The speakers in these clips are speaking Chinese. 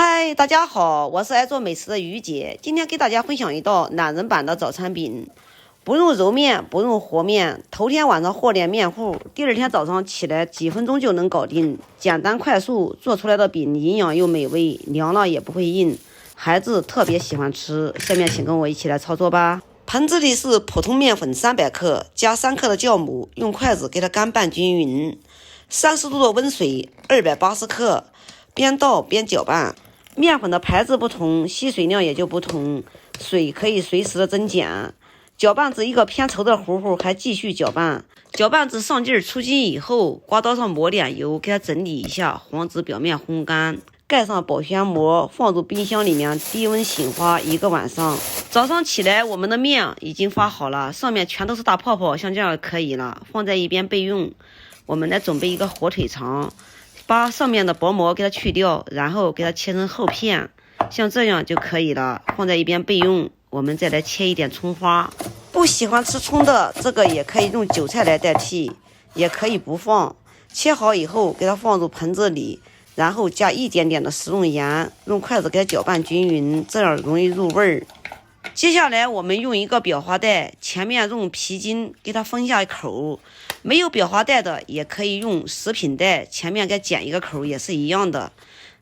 嗨，大家好，我是爱做美食的于姐，今天给大家分享一道懒人版的早餐饼，不用揉面，不用和面，头天晚上和点面糊，第二天早上起来几分钟就能搞定，简单快速，做出来的饼营养又美味，凉了也不会硬，孩子特别喜欢吃。下面请跟我一起来操作吧。盆子里是普通面粉300克，加3克的酵母，用筷子给它干拌均匀。30度的温水280克，边倒边搅拌。面粉的牌子不同，吸水量也就不同，水可以随时的增减。搅拌至一个偏稠的糊糊，还继续搅拌。搅拌至上劲出筋以后，刮刀上抹点油，给它整理一下，防止表面烘干。盖上保鲜膜，放入冰箱里面低温醒发1个晚上。早上起来，我们的面已经发好了，上面全都是大泡泡，像这样可以了，放在一边备用。我们来准备一个火腿肠，把上面的薄膜给它去掉，然后给它切成厚片，像这样就可以了，放在一边备用。我们再来切一点葱花，不喜欢吃葱的，这个也可以用韭菜来代替，也可以不放。切好以后，给它放入盆子里，然后加一点点的食用盐，用筷子给它搅拌均匀，这样容易入味儿。接下来我们用一个裱花袋，前面用皮筋给它封下口，没有裱花袋的也可以用食品袋，前面给剪一个口，也是一样的。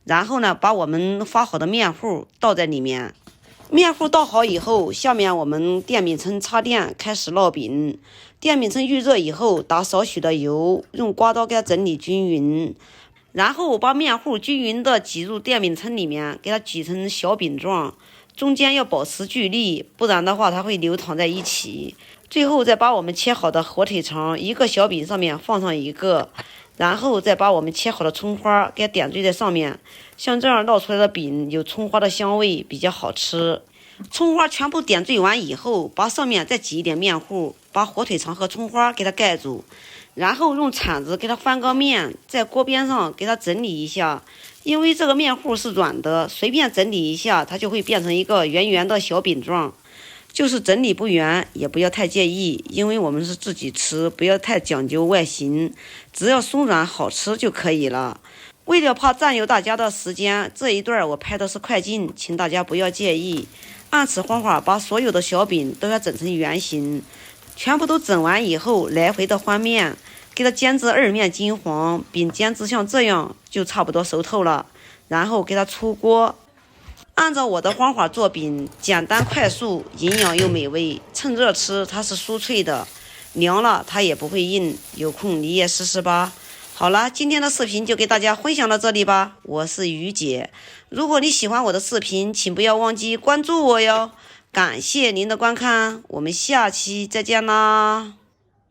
然后呢，把我们发好的面糊倒在里面。面糊倒好以后，下面我们电饼铛插电，开始烙饼。电饼铛预热以后，打少许的油，用刮刀给它整理均匀，然后把面糊均匀的挤入电饼铛里面，给它挤成小饼状，中间要保持距离，不然的话它会流淌在一起。最后再把我们切好的火腿肠一个小饼上面放上一个，然后再把我们切好的葱花给它点缀在上面，像这样烙出来的饼有葱花的香味，比较好吃。葱花全部点缀完以后，把上面再挤一点面糊，把火腿肠和葱花给它盖住，然后用铲子给它翻个面，在锅边上给它整理一下。因为这个面糊是软的，随便整理一下它就会变成一个圆圆的小饼状，就是整理不圆也不要太介意，因为我们是自己吃，不要太讲究外形，只要松软好吃就可以了。为了怕占用大家的时间，这一段我拍的是快进，请大家不要介意。按此方法把所有的小饼都要整成圆形，全部都整完以后，来回的翻面，给它煎至2面金黄，饼煎至像这样就差不多熟透了，然后给它出锅。按照我的方法做饼，简单快速，营养又美味，趁热吃它是酥脆的，凉了它也不会硬，有空你也试试吧。好了，今天的视频就给大家分享到这里吧，我是于姐。如果你喜欢我的视频，请不要忘记关注我哟。感谢您的观看，我们下期再见啦。